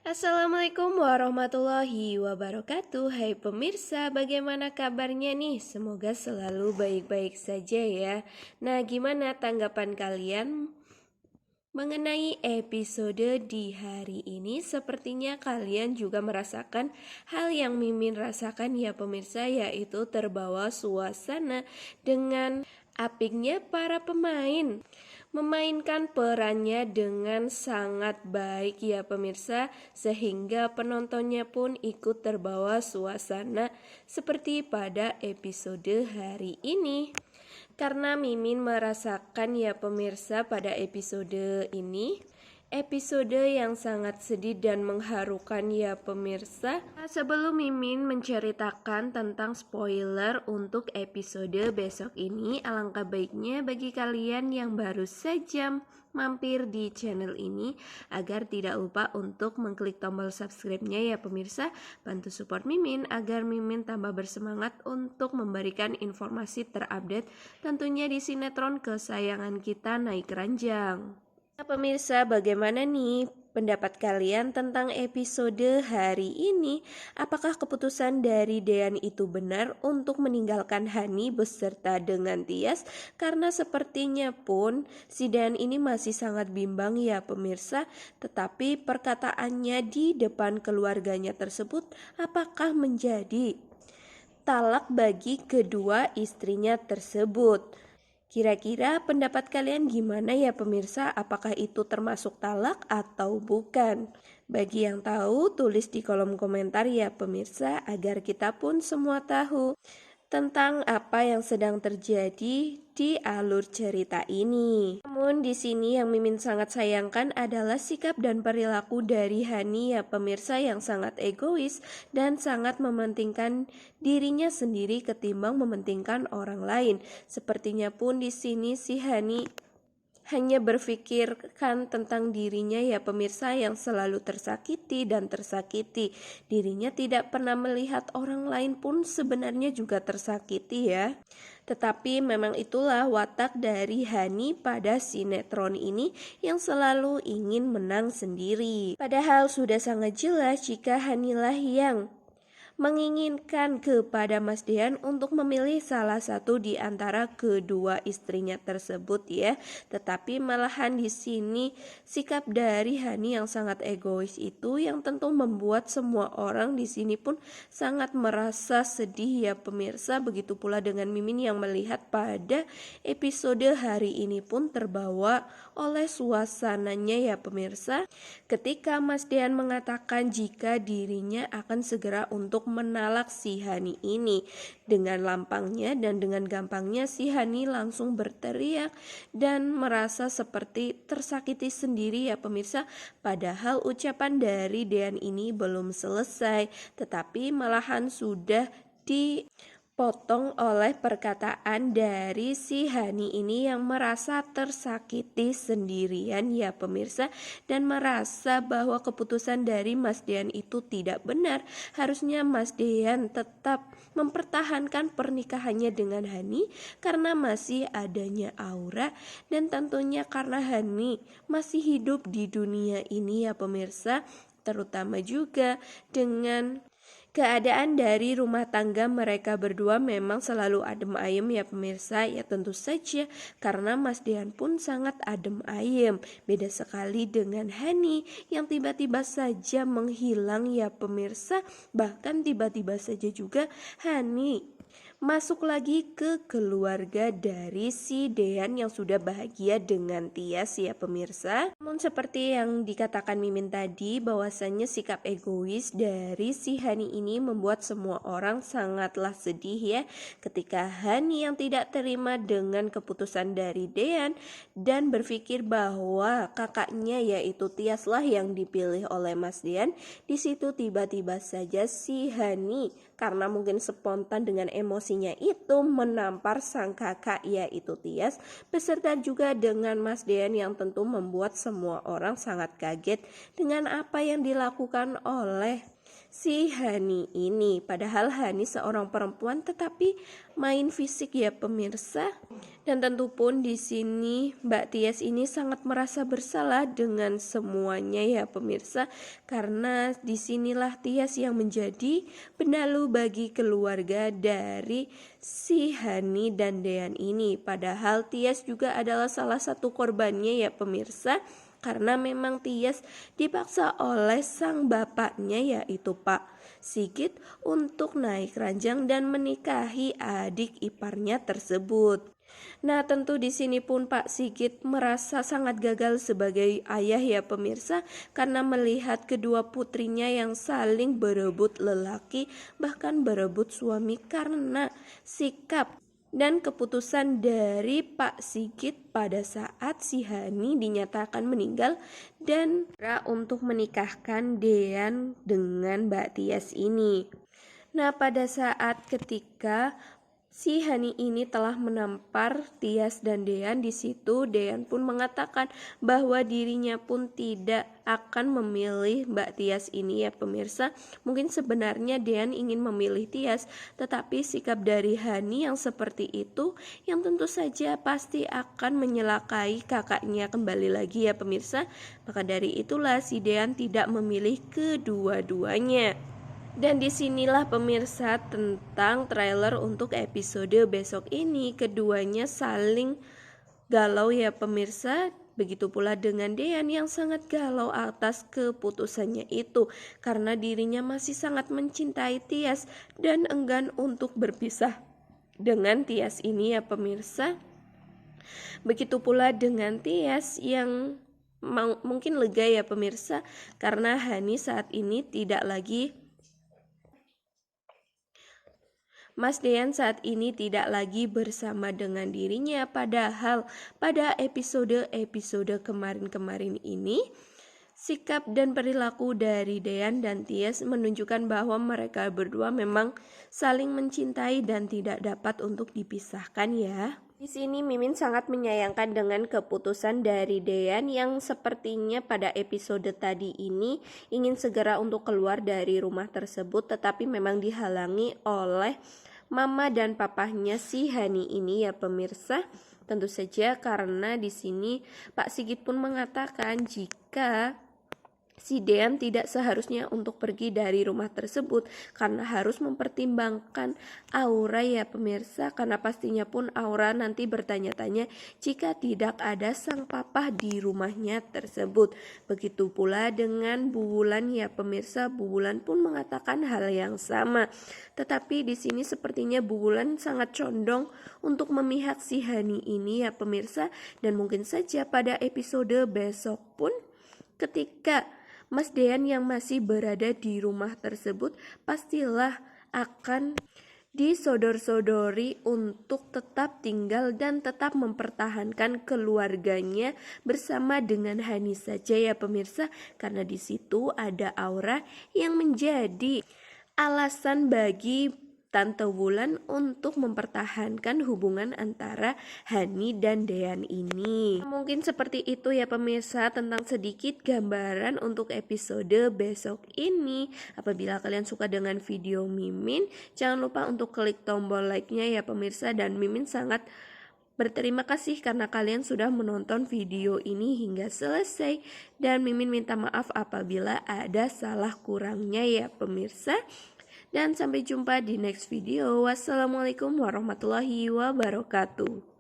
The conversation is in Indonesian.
Assalamualaikum warahmatullahi wabarakatuh. Hai pemirsa, bagaimana kabarnya nih? Semoga selalu baik-baik saja ya. Nah, gimana tanggapan kalian mengenai episode di hari ini? Sepertinya kalian juga merasakan hal yang Mimin rasakan ya pemirsa, yaitu terbawa suasana dengan apiknya para pemain memainkan perannya dengan sangat baik ya pemirsa, sehingga penontonnya pun ikut terbawa suasana seperti pada episode hari ini. Karena Mimin merasakan ya pemirsa pada episode ini episode yang sangat sedih dan mengharukan ya pemirsa. Sebelum Mimin menceritakan tentang spoiler untuk episode besok ini, alangkah baiknya bagi kalian yang baru saja mampir di channel ini agar tidak lupa untuk mengklik tombol subscribe-nya ya pemirsa. Bantu support Mimin agar Mimin tambah bersemangat untuk memberikan informasi terupdate tentunya di sinetron kesayangan kita Naik Ranjang. Nah, pemirsa, bagaimana nih pendapat kalian tentang episode hari ini? Apakah keputusan dari Dean itu benar untuk meninggalkan Hani beserta dengan Tias? Karena sepertinya pun si Dean ini masih sangat bimbang ya pemirsa. Tetapi perkataannya di depan keluarganya tersebut apakah menjadi talak bagi kedua istrinya tersebut? Kira-kira pendapat kalian gimana ya pemirsa? Apakah itu termasuk talak atau bukan? Bagi yang tahu, tulis di kolom komentar ya pemirsa, agar kita pun semua tahu tentang apa yang sedang terjadi di alur cerita ini. Namun di sini yang Mimin sangat sayangkan adalah sikap dan perilaku dari Hani ya pemirsa, yang sangat egois dan sangat mementingkan dirinya sendiri ketimbang mementingkan orang lain. Sepertinya pun di sini si Hani hanya berpikirkan tentang dirinya ya pemirsa, yang selalu tersakiti dan tersakiti. Dirinya tidak pernah melihat orang lain pun sebenarnya juga tersakiti ya. Tetapi memang itulah watak dari Hani pada sinetron ini, yang selalu ingin menang sendiri. Padahal sudah sangat jelas jika Hanilah yang menginginkan kepada Mas Dean untuk memilih salah satu di antara kedua istrinya tersebut ya. Tetapi malahan di sini sikap dari Hani yang sangat egois itu yang tentu membuat semua orang di sini pun sangat merasa sedih ya pemirsa. Begitu pula dengan Mimin yang melihat pada episode hari ini pun terbawa oleh suasananya ya pemirsa. Ketika Mas Dean mengatakan jika dirinya akan segera untuk menalak si Hani ini, dengan lampangnya dan dengan gampangnya si Hani langsung berteriak dan merasa seperti tersakiti sendiri ya pemirsa. Padahal ucapan dari Dean ini belum selesai, tetapi malahan sudah dipotong oleh perkataan dari si Hani ini yang merasa tersakiti sendirian ya pemirsa, dan merasa bahwa keputusan dari Mas Dean itu tidak benar. Harusnya Mas Dean tetap mempertahankan pernikahannya dengan Hani karena masih adanya aura, dan tentunya karena Hani masih hidup di dunia ini ya pemirsa. Terutama juga dengan keadaan dari rumah tangga mereka berdua memang selalu adem ayem ya pemirsa. Ya tentu saja karena Mas Dean pun sangat adem ayem. Beda sekali dengan Hani yang tiba-tiba saja menghilang ya pemirsa. Bahkan tiba-tiba saja juga Hani masuk lagi ke keluarga dari si Dean yang sudah bahagia dengan Tias ya pemirsa. Namun seperti yang dikatakan Mimin tadi, bahwasannya sikap egois dari si Hani ini membuat semua orang sangatlah sedih ya. Ketika Hani yang tidak terima dengan keputusan dari Dean dan berpikir bahwa kakaknya yaitu Tias lah yang dipilih oleh Mas Dean, di situ tiba-tiba saja si Hani karena mungkin spontan dengan emosinya itu menampar sang kakak yaitu Tias, beserta juga dengan Mas Dean, yang tentu membuat semua orang sangat kaget dengan apa yang dilakukan oleh si Hani ini. Padahal Hani seorang perempuan tetapi main fisik ya pemirsa. Dan tentu pun di sini Mbak Tias ini sangat merasa bersalah dengan semuanya ya pemirsa, karena disinilah Tias yang menjadi benalu bagi keluarga dari si Hani dan Dean ini. Padahal Tias juga adalah salah satu korbannya ya pemirsa, karena memang Tias dipaksa oleh sang bapaknya yaitu Pak Sigit untuk naik ranjang dan menikahi adik iparnya tersebut. Nah, tentu di sini pun Pak Sigit merasa sangat gagal sebagai ayah ya pemirsa, karena melihat kedua putrinya yang saling berebut lelaki, bahkan berebut suami karena sikap dan keputusan dari Pak Sigit pada saat si Hani dinyatakan meninggal dan untuk menikahkan Dean dengan Mbak Tias ini. Nah, pada saat ketika si Hani ini telah menampar Tias dan Dean, di situ Dean pun mengatakan bahwa dirinya pun tidak akan memilih Mbak Tias ini ya pemirsa. Mungkin sebenarnya Dean ingin memilih Tias, tetapi sikap dari Hani yang seperti itu yang tentu saja pasti akan menyelakai kakaknya kembali lagi ya pemirsa. Maka dari itulah si Dean tidak memilih kedua-duanya. Dan disinilah pemirsa tentang trailer untuk episode besok ini. Keduanya saling galau ya pemirsa. Begitu pula dengan Dean yang sangat galau atas keputusannya itu, karena dirinya masih sangat mencintai Tias dan enggan untuk berpisah dengan Tias ini ya pemirsa. Begitu pula dengan Tias yang mungkin lega ya pemirsa, karena Hani saat ini tidak lagi Mas Dean saat ini tidak lagi bersama dengan dirinya, padahal pada episode kemarin-kemarin ini sikap dan perilaku dari Dean dan Tias menunjukkan bahwa mereka berdua memang saling mencintai dan tidak dapat untuk dipisahkan ya. Di sini Mimin sangat menyayangkan dengan keputusan dari Dean yang sepertinya pada episode tadi ini ingin segera untuk keluar dari rumah tersebut, tetapi memang dihalangi oleh mama dan papahnya si Hani ini ya pemirsa. Tentu saja karena di sini Pak Sigit pun mengatakan jika si Dean tidak seharusnya untuk pergi dari rumah tersebut karena harus mempertimbangkan Aura ya pemirsa, karena pastinya pun Aura nanti bertanya-tanya jika tidak ada sang papa di rumahnya tersebut. Begitu pula dengan Bu Wulan ya pemirsa, Bu Wulan pun mengatakan hal yang sama. Tetapi di sini sepertinya Bu Wulan sangat condong untuk memihak si Hani ini ya pemirsa, dan mungkin saja pada episode besok pun ketika Mas Dean yang masih berada di rumah tersebut pastilah akan disodor-sodori untuk tetap tinggal dan tetap mempertahankan keluarganya bersama dengan Hani saja ya pemirsa, karena di situ ada Aura yang menjadi alasan bagi Tante Wulan untuk mempertahankan hubungan antara Hani dan Dean ini. Mungkin seperti itu ya pemirsa tentang sedikit gambaran untuk episode besok ini. Apabila kalian suka dengan video Mimin, jangan lupa untuk klik tombol like-nya ya pemirsa, dan Mimin sangat berterima kasih karena kalian sudah menonton video ini hingga selesai, dan Mimin minta maaf apabila ada salah kurangnya ya pemirsa. Dan sampai jumpa di next video. Wassalamualaikum warahmatullahi wabarakatuh.